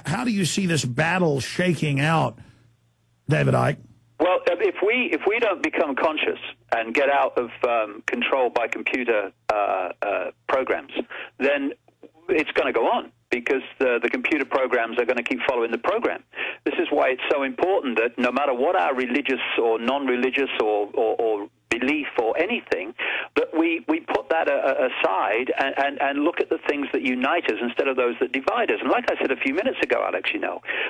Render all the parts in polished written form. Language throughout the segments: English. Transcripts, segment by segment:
how do you see this battle shaking out, David Icke? Well, if we don't become conscious and get out of control by computer programs, then it's going to go on, because the computer programs are going to keep following the program. This is why it's so important that no matter what our religious or non-religious or belief or anything, that we put that aside and look at the things that unite us instead of those that divide us. And like I said a few minutes ago, Alex,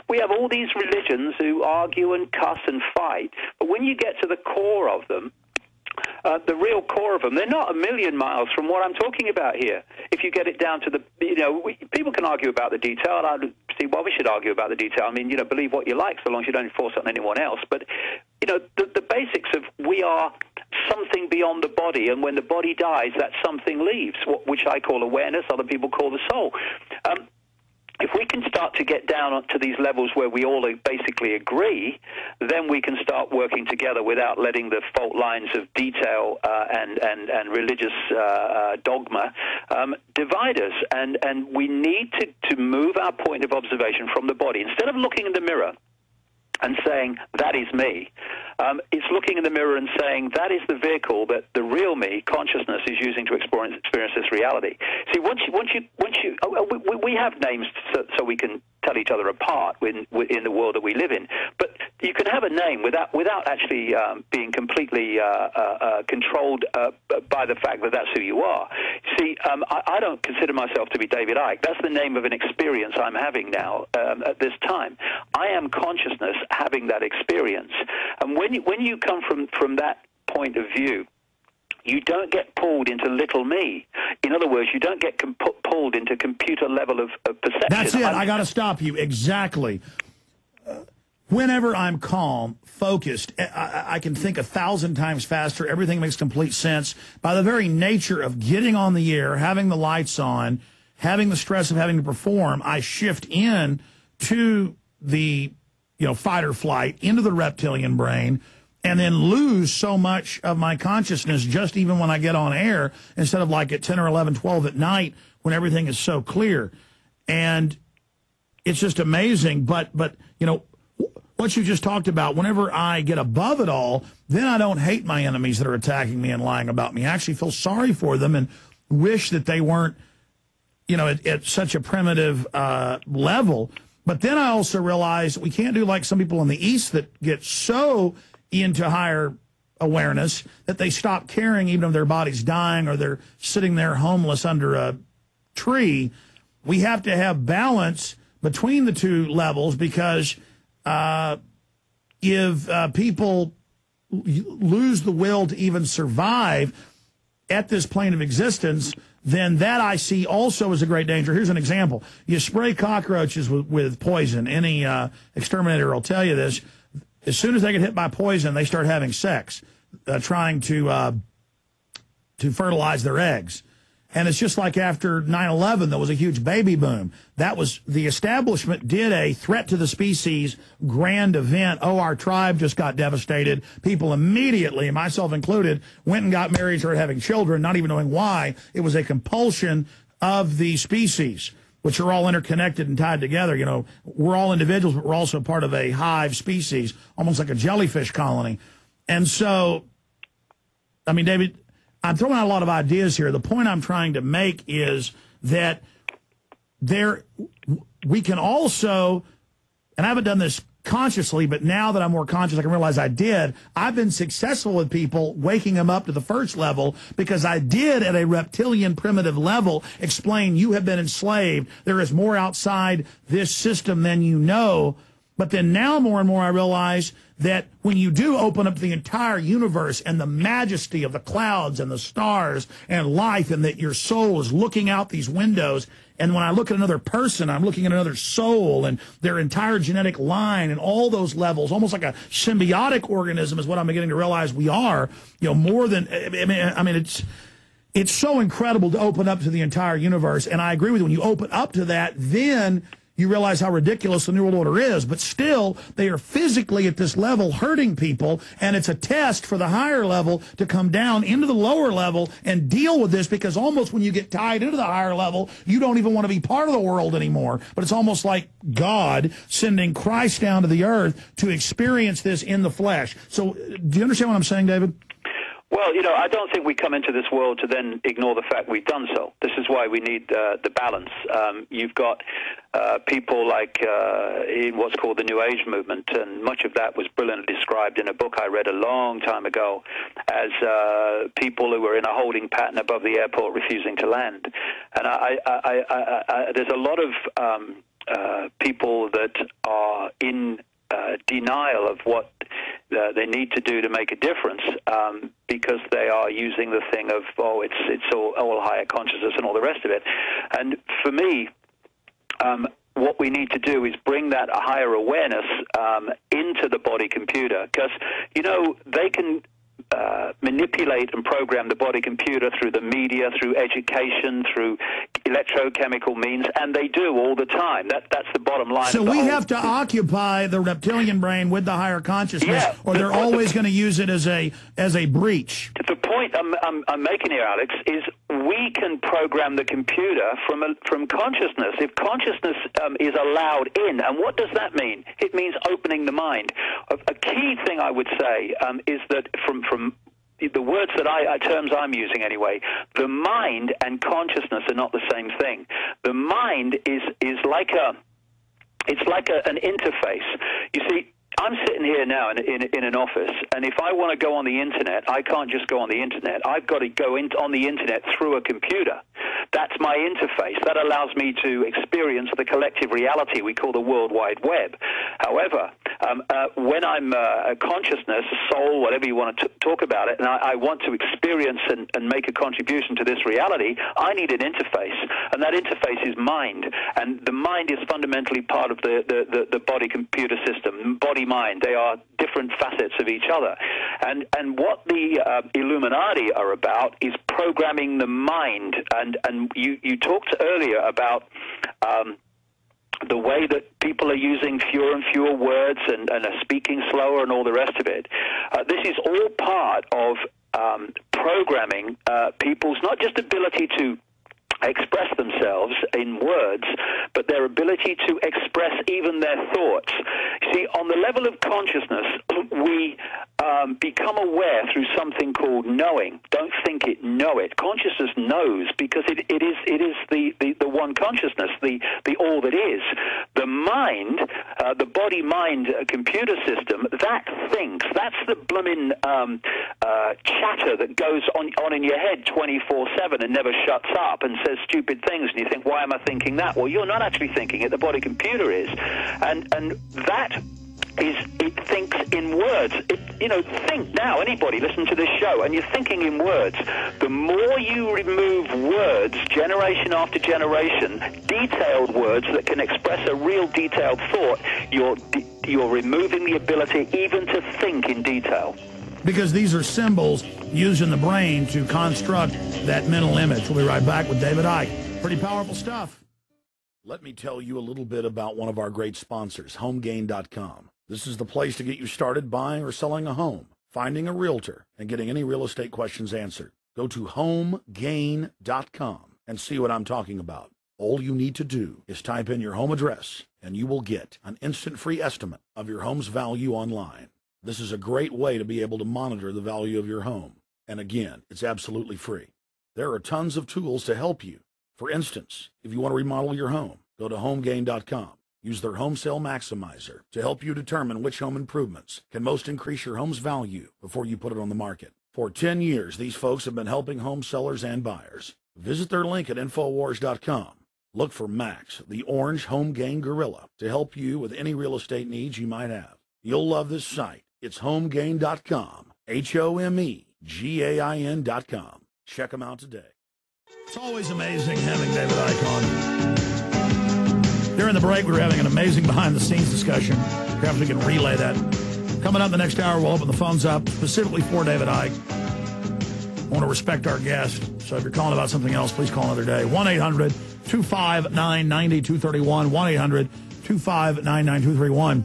we have all these religions who argue and cuss and fight, but when you get to the core of them, the real core of them, they're not a million miles from what I'm talking about here. If you get it down to the, people can argue about the detail, and I don't see why we should argue about the detail. I mean, believe what you like, so long as you don't force it on anyone else. But, the basics of we are something beyond the body, and when the body dies, that something leaves, which I call awareness, other people call the soul. If we can start to get down to these levels where we all basically agree, then we can start working together without letting the fault lines of detail and religious dogma divide us. And we need to move our point of observation from the body. Instead of looking in the mirror and saying, that is me, it's looking in the mirror and saying, that is the vehicle that the real me, consciousness, is using to experience this reality. See, we have names so we can tell each other apart in the world that we live in, but you can have a name without actually being completely controlled by the fact that that's who you are. See, I don't consider myself to be David Icke. That's the name of an experience I'm having now at this time. I am consciousness having that experience. And when you come from that point of view, you don't get pulled into little me. In other words, you don't get pulled into computer level of perception. That's it. I got to stop you. Exactly. Whenever I'm calm, focused, I can think 1,000 times faster. Everything makes complete sense. By the very nature of getting on the air, having the lights on, having the stress of having to perform, I shift in to the fight or flight, into the reptilian brain, and then lose so much of my consciousness just even when I get on air, instead of like at 10 or 11, 12 at night when everything is so clear. And it's just amazing. But what you just talked about, whenever I get above it all, then I don't hate my enemies that are attacking me and lying about me. I actually feel sorry for them and wish that they weren't, at such a primitive level. But then I also realize we can't do like some people in the East that get so into higher awareness that they stop caring even if their body's dying or they're sitting there homeless under a tree. We have to have balance between the two levels, because if people lose the will to even survive at this plane of existence, then that I see also as a great danger. Here's an example. You spray cockroaches with poison. Any exterminator will tell you this. As soon as they get hit by poison, they start having sex, trying to fertilize their eggs. And it's just like after 9/11, there was a huge baby boom. That was, the establishment did a threat to the species grand event. Oh, our tribe just got devastated. People immediately, myself included, went and got married, started having children, not even knowing why. It was a compulsion of the species, which are all interconnected and tied together. We're all individuals, but we're also part of a hive species, almost like a jellyfish colony. And so, I mean, David, I'm throwing out a lot of ideas here. The point I'm trying to make is that we can also, and I haven't done this consciously, but now that I'm more conscious, I can realize I did. I've been successful with people, waking them up to the first level, because I did at a reptilian primitive level explain, you have been enslaved. There is more outside this system than you know. But then now more and more I realize that when you do open up the entire universe and the majesty of the clouds and the stars and life, and that your soul is looking out these windows, and when I look at another person, I'm looking at another soul and their entire genetic line and all those levels, almost like a symbiotic organism is what I'm beginning to realize we are, more than, I mean, it's so incredible to open up to the entire universe. And I agree with you. When you open up to that, then you realize how ridiculous the New World Order is. But still, they are physically at this level hurting people, and it's a test for the higher level to come down into the lower level and deal with this, because almost when you get tied into the higher level, you don't even want to be part of the world anymore. But it's almost like God sending Christ down to the earth to experience this in the flesh. So do you understand what I'm saying, David? Well, you know, I don't think we come into this world to then ignore the fact we've done so. This is why we need the balance. You've got people like in what's called the New Age movement, and much of that was brilliantly described in a book I read a long time ago as people who were in a holding pattern above the airport refusing to land. And there's a lot of people that are in denial of what they need to do to make a difference, because they are using the thing of, oh, it's all higher consciousness and all the rest of it. And for me, what we need to do is bring that higher awareness into the body computer, because, you know, they can manipulate and program the body computer through the media, through education, through electrochemical means, and they do all the time. That's the bottom line. So we have to occupy the reptilian brain with the higher consciousness, or they're always going to use it as a breach. The point I'm making here, Alex, is we can program the computer from consciousness. If consciousness is allowed in, and what does that mean? It means opening the mind. A key thing I would say is that from the words that terms I'm using anyway, the mind and consciousness are not the same thing. The mind is like an interface. You see, I'm sitting here now in an office, and if I want to go on the internet, I can't just go on the internet. I've got to go on the internet through a computer. That's my interface. That allows me to experience the collective reality we call the World Wide Web. However, when I'm a consciousness, soul, whatever you want to talk about it, and I want to experience and make a contribution to this reality, I need an interface, and that interface is mind. And the mind is fundamentally part of the body-computer system, body-mind. They are different facets of each other. And what the Illuminati are about is programming the mind. And you talked earlier about the way that people are using fewer and fewer words and are speaking slower and all the rest of it. This is all part of programming people's not just ability to express themselves in words, but their ability to express even their thoughts. See, on the level of consciousness, we become aware through something called knowing. Don't think it, know it. Consciousness knows because it is the one consciousness, the all that is. The mind, the body-mind computer system, that thinks. That's the blooming chatter that goes on in your head 24/7 and never shuts up and says stupid things, and you think, why am I thinking that? Well, you're not actually thinking it. The body computer is, and that is, it thinks in words. Think now. Anybody listen to this show, and you're thinking in words. The more you remove words, generation after generation, detailed words that can express a real detailed thought, you're removing the ability even to think in detail. Because these are symbols used in the brain to construct that mental image. We'll be right back with David Icke. Pretty powerful stuff. Let me tell you a little bit about one of our great sponsors, HomeGain.com. This is the place to get you started buying or selling a home, finding a realtor, and getting any real estate questions answered. Go to HomeGain.com and see what I'm talking about. All you need to do is type in your home address, and you will get an instant free estimate of your home's value online. This is a great way to be able to monitor the value of your home. And again, it's absolutely free. There are tons of tools to help you. For instance, if you want to remodel your home, go to HomeGain.com. Use their Home Sale Maximizer to help you determine which home improvements can most increase your home's value before you put it on the market. For 10 years, these folks have been helping home sellers and buyers. Visit their link at Infowars.com. Look for Max, the orange Home Gain Gorilla, to help you with any real estate needs you might have. You'll love this site. It's HomeGain.com, HomeGain.com. Check them out today. It's always amazing having David Icke on. During the break, we were having an amazing behind-the-scenes discussion. Perhaps we can relay that. Coming up the next hour, we'll open the phones up specifically for David Icke. I want to respect our guest, so if you're calling about something else, please call another day. 1-800 888-259-9231, 1-800-259-9231.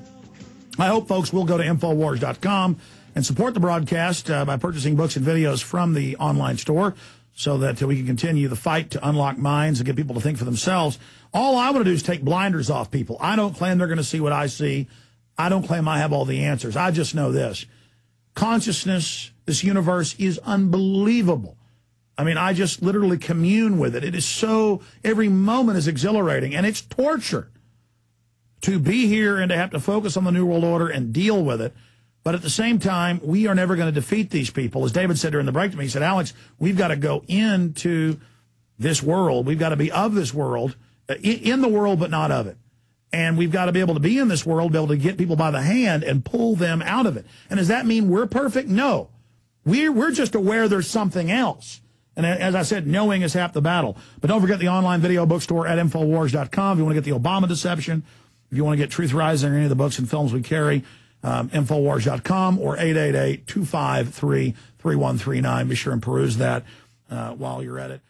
I hope folks will go to Infowars.com and support the broadcast by purchasing books and videos from the online store so that we can continue the fight to unlock minds and get people to think for themselves. All I want to do is take blinders off people. I don't claim they're going to see what I see. I don't claim I have all the answers. I just know this. Consciousness, this universe, is unbelievable. I mean, I just literally commune with it. It is so, every moment is exhilarating, and it's torture to be here and to have to focus on the New World Order and deal with it. But at the same time, we are never going to defeat these people. As David said during the break to me, he said, Alex, we've got to go into this world. We've got to be of this world, in the world, but not of it. And we've got to be able to be in this world, be able to get people by the hand and pull them out of it. And does that mean we're perfect? No. We're just aware there's something else. And as I said, knowing is half the battle. But don't forget the online video bookstore at Infowars.com. If you want to get the Obama Deception, if you want to get Truth Rising or any of the books and films we carry, Infowars.com or 888-253-3139. Be sure and peruse that while you're at it.